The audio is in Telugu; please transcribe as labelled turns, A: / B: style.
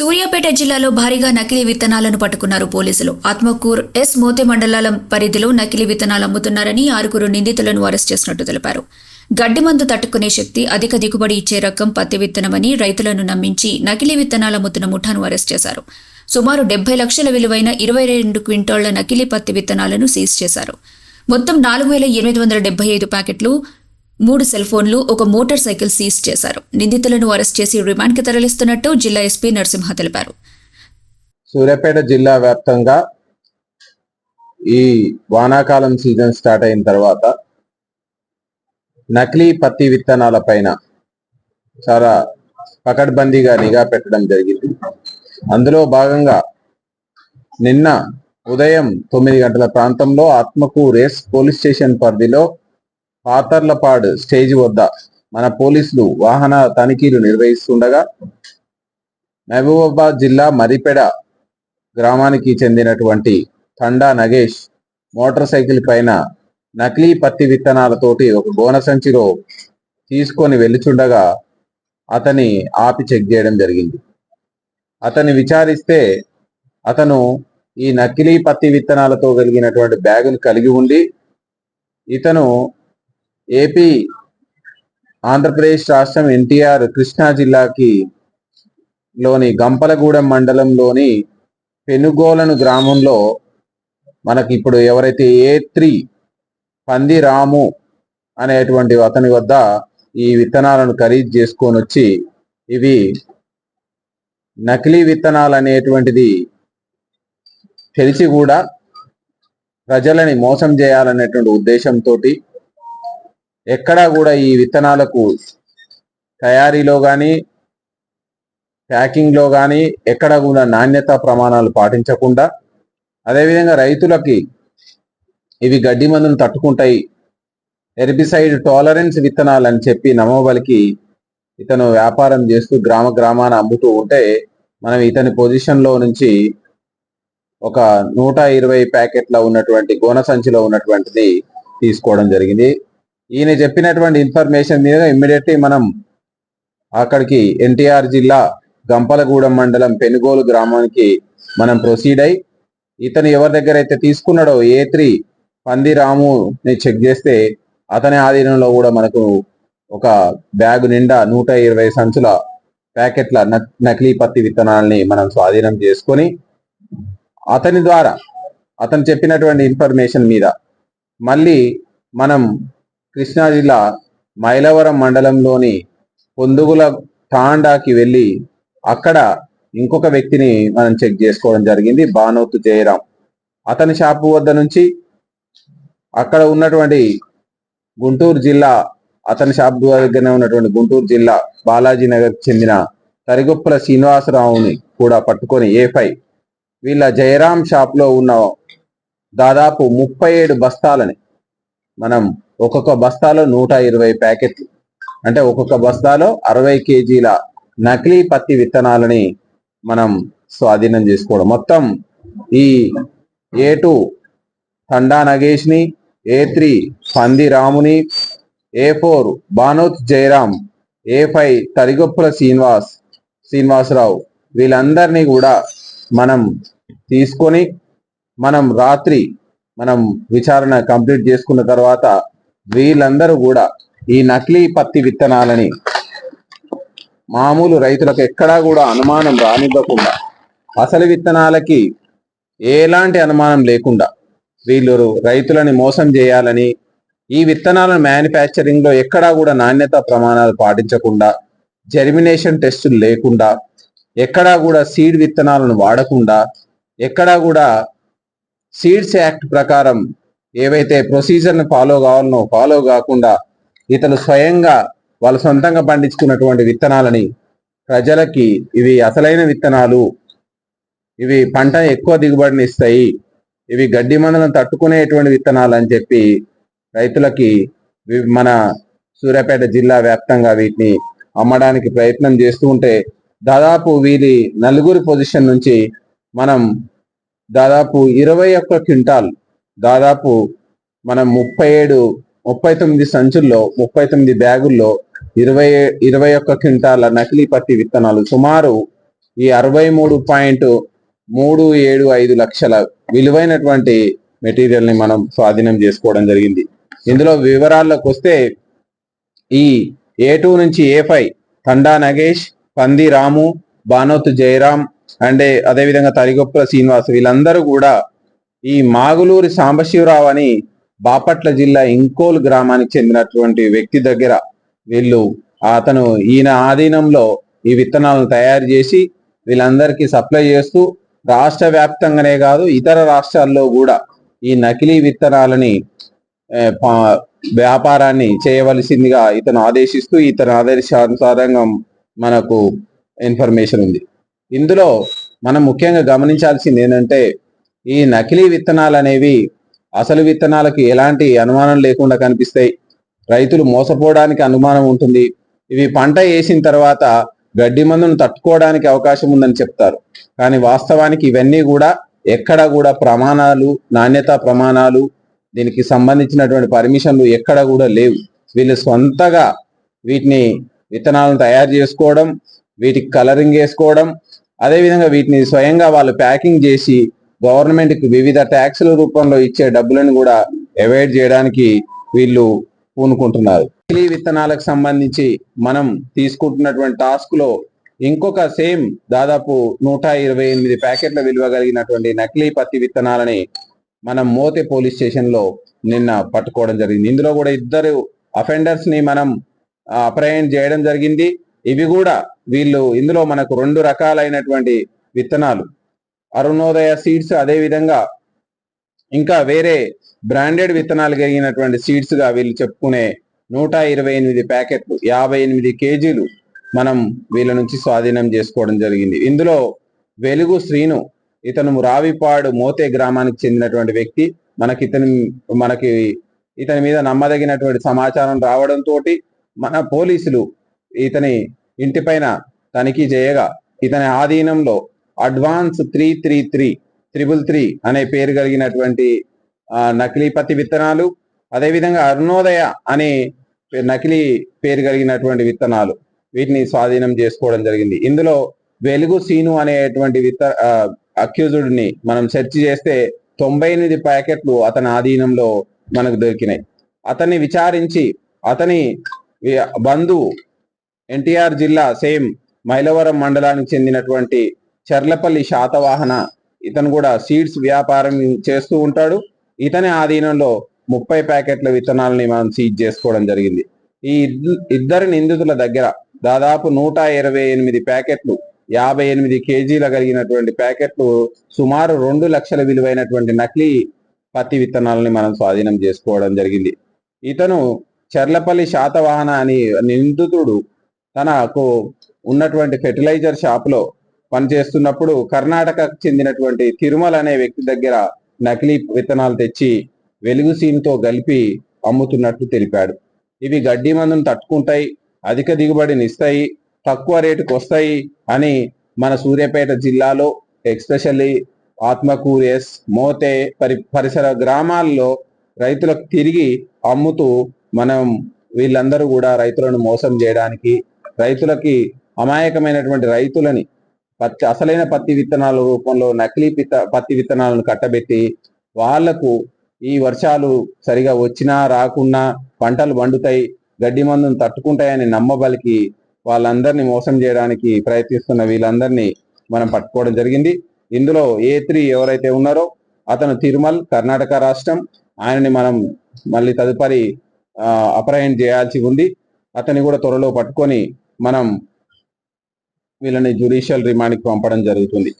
A: సూర్యాపేట జిల్లాలో భారీగా నకిలీ విత్తనాలను పట్టుకున్నారు పోలీసులు. ఆత్మకూర్ ఎస్ మోతే మండలాల పరిధిలో నకిలీ విత్తనాలు అమ్ముతున్నారని 6 నిందితులను అరెస్ట్ చేసినట్టు తెలిపారు. గడ్డి మందు తట్టుకునే శక్తి, అధిక దిగుబడి ఇచ్చే రకం పత్తి విత్తనమని రైతులను నమ్మించి నకిలీ విత్తనాలు అమ్ముతున్న ముఠాను అరెస్ట్ చేశారు. సుమారు 70 లక్షల విలువైన 22 క్వింటాళ్ల నకిలీ పత్తి విత్తనాలను సీజ్ చేశారు. మొత్తం 4875 ప్యాకెట్లు, 3 సెల్ ఫోన్లు, ఒక మోటార్ సైకిల్ సీజ్ చేశారు. నిందితులను అరెస్ట్ చేసి రిమాండ్కి తరలిస్తున్నట్టు జిల్లా ఎస్పీ నరసింహ తెలిపారు.
B: సూర్యాపేట జిల్లా వ్యాప్తంగా ఈ వానాకాలం సీజన్ స్టార్ట్ అయిన తర్వాత నకిలీ పత్తి విత్తనాల పైన చాలా పకడ్బందీగా నిఘా పెట్టడం జరిగింది. అందులో భాగంగా నిన్న ఉదయం 9 గంటల ప్రాంతంలో ఆత్మకూర్ ఎస్ పోలీస్ స్టేషన్ పరిధిలో పాతర్లపాడు స్టేజ్ వద్ద మన పోలీసులు వాహన తనిఖీలు నిర్వహిస్తుండగా మహబూబాబాద్ జిల్లా మరిపెడ గ్రామానికి చెందినటువంటి తండా నగేష్ మోటార్ సైకిల్ పైన నకిలీ పత్తి విత్తనాలతోటి ఒక గోన సంచిలో తీసుకొని వెళ్ళుచుండగా అతని ఆపి చెక్ చేయడం జరిగింది. అతన్ని విచారిస్తే అతను ఈ నకిలీ పత్తి విత్తనాలతో కలిగినటువంటి బ్యాగును కలిగి ఉండి ఇతను ఏపీ ఆంధ్రప్రదేశ్ రాష్ట్రం ఎన్టీఆర్ కృష్ణా జిల్లాకి లోని గంపలగూడెం మండలంలోని పెనుగోలను గ్రామంలో మనకి ఇప్పుడు ఎవరైతే A3 పంది రాము అనేటువంటి అతని వద్ద ఈ విత్తనాలను ఖరీదు చేసుకొని వచ్చి ఇవి నకిలీ విత్తనాలు అనేటువంటిది తెలిసి కూడా ప్రజలని మోసం చేయాలనేటువంటి ఉద్దేశంతో ఎక్కడా కూడా ఈ విత్తనాలకు తయారీలో కానీ ప్యాకింగ్లో కానీ ఎక్కడ కూడా నాణ్యతా ప్రమాణాలు పాటించకుండా, అదేవిధంగా రైతులకి ఇవి గడ్డి మందును తట్టుకుంటాయి, హెర్బిసైడ్ టాలరెన్స్ విత్తనాలు అని చెప్పి నమ్మబలికి ఇతను వ్యాపారం చేస్తూ గ్రామాన అమ్ముతూ ఉంటే మనం ఇతని పొజిషన్లో నుంచి ఒక 120 ప్యాకెట్ల ఉన్నటువంటి గోన సంచిలో ఉన్నటువంటిది తీసుకోవడం జరిగింది. ఈయన చెప్పినటువంటి ఇన్ఫర్మేషన్ మీద ఇమ్మీడియట్లీ మనం అక్కడికి ఎన్టీఆర్ జిల్లా గంపలగూడెం మండలం పెనుగోలు గ్రామానికి మనం ప్రొసీడ్ అయి ఇతను ఎవరి దగ్గర అయితే తీసుకున్నాడో A3 పంది రాముని చెక్ చేస్తే అతని ఆధీనంలో కూడా మనకు ఒక బ్యాగు నిండా 120 సంచుల ప్యాకెట్ల నకిలీ పత్తి విత్తనాలని మనం స్వాధీనం చేసుకొని అతని ద్వారా అతను చెప్పినటువంటి ఇన్ఫర్మేషన్ మీద మళ్ళీ మనం కృష్ణా జిల్లా మైలవరం మండలంలోని పొందుగుల తాండాకి వెళ్ళి అక్కడ ఇంకొక వ్యక్తిని మనం చెక్ చేసుకోవడం జరిగింది, బానోతు జయరాం. అతని షాపు వద్ద నుంచి అక్కడ ఉన్నటువంటి గుంటూరు జిల్లా అతని షాపు దగ్గరనే ఉన్నటువంటి గుంటూరు జిల్లా బాలాజీ నగర్ చెందిన తరిగొప్పల శ్రీనివాసరావుని కూడా పట్టుకొని A5 వీళ్ళ జయరాం షాప్లో ఉన్న దాదాపు 37 బస్తాలని మనం ఒక్కొక్క బస్తాలో 120 ప్యాకెట్లు అంటే ఒక్కొక్క బస్తాలో 60 కేజీల నకిలీ పత్తి విత్తనాలని మనం స్వాధీనం చేసుకోవడం. మొత్తం ఈ A2 తండా నగేష్ని, A3 పంది రాముని, A4 బానోత్ జయరాం, A5 తరిగొప్పుల శ్రీనివాసరావు వీళ్ళందరినీ కూడా మనం తీసుకొని రాత్రి విచారణ కంప్లీట్ చేసుకున్న తర్వాత వీళ్ళందరూ కూడా ఈ నకిలీ పత్తి విత్తనాలని మామూలు రైతులకు ఎక్కడా కూడా అనుమానం రానివ్వకుండా, అసలు విత్తనాలకి ఎలాంటి అనుమానం లేకుండా వీళ్ళు రైతులని మోసం చేయాలని, ఈ విత్తనాలను మ్యానుఫ్యాక్చరింగ్ లో ఎక్కడా కూడా నాణ్యత ప్రమాణాలు పాటించకుండా, జెర్మినేషన్ టెస్టులు లేకుండా, ఎక్కడా కూడా సీడ్ విత్తనాలను వాడకుండా, ఎక్కడా కూడా సీడ్స్ యాక్ట్ ప్రకారం ఏవైతే ప్రొసీజర్ని ఫాలో కావాలనో ఫాలో కాకుండా ఇతను స్వయంగా వాళ్ళు సొంతంగా పండించుకున్నటువంటి విత్తనాలని ప్రజలకి ఇవి అసలైన విత్తనాలు, ఇవి పంట ఎక్కువ దిగుబడిని ఇస్తాయి, ఇవి గడ్డి మందులను తట్టుకునేటువంటి విత్తనాలు అని చెప్పి రైతులకి మన సూర్యాపేట జిల్లా వ్యాప్తంగా వీటిని అమ్మడానికి ప్రయత్నం చేస్తూ ఉంటే దాదాపు వీరి నలుగురి పొజిషన్ నుంచి మనం దాదాపు 21 క్వింటాల్, దాదాపు మనం 39 సంచుల్లో 39 బ్యాగుల్లో 21 క్వింటాల నకిలీ పత్తి విత్తనాలు సుమారు ఈ 63.375 లక్షల విలువైనటువంటి మెటీరియల్ ని మనం స్వాధీనం చేసుకోవడం జరిగింది. ఇందులో వివరాల్లోకి వస్తే ఈ A2 నుంచి A5 తండా నగేష్, పంది రాము, బానోత్ జయరాం అండ్ అదేవిధంగా తరిగొప్పల శ్రీనివాస్ వీళ్ళందరూ కూడా ఈ మాగులూరి సాంబశివరావు అని బాపట్ల జిల్లా ఇంకోల్ గ్రామానికి చెందినటువంటి వ్యక్తి దగ్గర అతను ఈయన ఆధీనంలో ఈ విత్తనాలను తయారు చేసి వీళ్ళందరికీ సప్లై చేస్తూ రాష్ట్ర వ్యాప్తంగానే కాదు ఇతర రాష్ట్రాల్లో కూడా ఈ నకిలీ విత్తనాలని వ్యాపారాన్ని చేయవలసిందిగా ఇతను ఆదేశిస్తూ ఇతని ఆదేశానుసారంగా మనకు ఇన్ఫర్మేషన్ ఉంది. ఇందులో మనం ముఖ్యంగా గమనించాల్సింది ఏంటంటే ఈ నకిలీ విత్తనాలు అనేవి అసలు విత్తనాలకు ఎలాంటి అనుమానం లేకుండా కనిపిస్తాయి. రైతులు మోసపోవడానికి అనుమానం ఉంటుంది. ఇవి పంట వేసిన తర్వాత గడ్డి మందును తట్టుకోవడానికి అవకాశం ఉందని చెప్తారు. కానీ వాస్తవానికి ఇవన్నీ కూడా ఎక్కడ కూడా ప్రమాణాలు, నాణ్యతా ప్రమాణాలు, దీనికి సంబంధించినటువంటి పర్మిషన్లు ఎక్కడ కూడా లేవు. వీళ్ళు సొంతగా వీటిని విత్తనాలను తయారు చేసుకోవడం, వీటికి కలరింగ్ వేసుకోవడం, అదేవిధంగా వీటిని స్వయంగా వాళ్ళు ప్యాకింగ్ చేసి గవర్నమెంట్కి వివిధ ట్యాక్సుల రూపంలో ఇచ్చే డబ్బులను కూడా అవాయిడ్ చేయడానికి వీళ్ళు పూనుకుంటున్నారు. నకిలీ విత్తనాలకు సంబంధించి మనం తీసుకుంటున్నటువంటి టాస్క్ లో ఇంకొక సేమ్ దాదాపు 128 ప్యాకెట్ల విలువ కలిగినటువంటి నకిలీ పత్తి విత్తనాలని మనం మోతే పోలీస్ స్టేషన్ లో నిన్న పట్టుకోవడం జరిగింది. ఇందులో కూడా 2 అఫెండర్స్ ని మనం అప్రహెండ్ చేయడం జరిగింది. ఇవి కూడా ఇందులో మనకు 2 రకాలైనటువంటి విత్తనాలు, అరుణోదయ సీడ్స్, అదే విధంగా ఇంకా వేరే బ్రాండెడ్ విత్తనాలు కలిగినటువంటి సీడ్స్ గా వీళ్ళు చెప్పుకునే 128 ప్యాకెట్లు 58 కేజీలు మనం వీళ్ళ నుంచి స్వాధీనం చేసుకోవడం జరిగింది. ఇందులో వెలుగు శ్రీను, ఇతను రావిపాడు మోతే గ్రామానికి చెందినటువంటి వ్యక్తి. ఇతని మీద నమ్మదగినటువంటి సమాచారం రావడంతో మన పోలీసులు ఇతని ఇంటిపైన తనిఖీ చేయగా ఇతని ఆధీనంలో అడ్వాన్స్ 333 అనే పేరు కలిగినటువంటి నకిలీ పత్తి విత్తనాలు, అదేవిధంగా అరుణోదయ అనే నకిలీ పేరు కలిగినటువంటి విత్తనాలు, వీటిని స్వాధీనం చేసుకోవడం జరిగింది. ఇందులో వెలుగు సీను అనేటువంటి అక్యూజ్డ్ ని మనం సెర్చ్ చేస్తే 98 ప్యాకెట్లు అతని ఆధీనంలో మనకు దొరికినాయి. అతన్ని విచారించి అతని బంధువు ఎన్టీఆర్ జిల్లా సేమ్ మైలవరం మండలానికి చెందినటువంటి చర్లపల్లి శాతవాహన, ఇతను కూడా సీడ్స్ వ్యాపారం చేస్తూ ఉంటాడు. ఇతని ఆధీనంలో 30 ప్యాకెట్ల విత్తనాలని మనం సీజ్ చేసుకోవడం జరిగింది. ఈ 2 నిందితుల దగ్గర దాదాపు 128 ప్యాకెట్లు 58 కేజీల కలిగినటువంటి ప్యాకెట్లు సుమారు 2 లక్షల విలువైనటువంటి నకిలీ పత్తి విత్తనాలని మనం స్వాధీనం చేసుకోవడం జరిగింది. ఇతను చర్లపల్లి శాతవాహన అని నిందితుడు తనకు ఉన్నటువంటి ఫెర్టిలైజర్ షాప్ లో పనిచేస్తున్నప్పుడు కర్ణాటకకు చెందినటువంటి తిరుమల అనే వ్యక్తి దగ్గర నకిలీ విత్తనాలు తెచ్చి వెలుగు సీన్తో కలిపి అమ్ముతున్నట్లు తెలిపాడు. ఇవి గడ్డి మందును తట్టుకుంటాయి, అధిక దిగుబడిని ఇస్తాయి, తక్కువ రేటుకు వస్తాయి అని మన సూర్యాపేట జిల్లాలో ఎస్పెషల్లీ ఆత్మకూరు, మోతే పరిసర గ్రామాల్లో రైతులకు తిరిగి అమ్ముతూ మనం వీళ్ళందరూ కూడా రైతులను మోసం చేయడానికి, రైతులకి అమాయకమైనటువంటి రైతులని అసలైన పత్తి విత్తనాల రూపంలో నకిలీ పత్తి విత్తనాలను కట్టబెట్టి వాళ్లకు ఈ వర్షాలు సరిగా వచ్చినా రాకున్నా పంటలు పండుతాయి, గడ్డి మందును తట్టుకుంటాయని నమ్మబలికి వాళ్ళందరినీ మోసం చేయడానికి ప్రయత్నిస్తున్న వీళ్ళందరినీ మనం పట్టుకోవడం జరిగింది. ఇందులో A3 ఎవరైతే ఉన్నారో అతను తిరుమల్, కర్ణాటక రాష్ట్రం. ఆయనని మనం మళ్ళీ తదుపరి అప్రహెండ్ చేయాల్సి ఉంది. అతన్ని కూడా త్వరలో పట్టుకొని మనం వీళ్ళని జ్యుడిషియల్ రిమాండ్కి పంపడం జరుగుతుంది.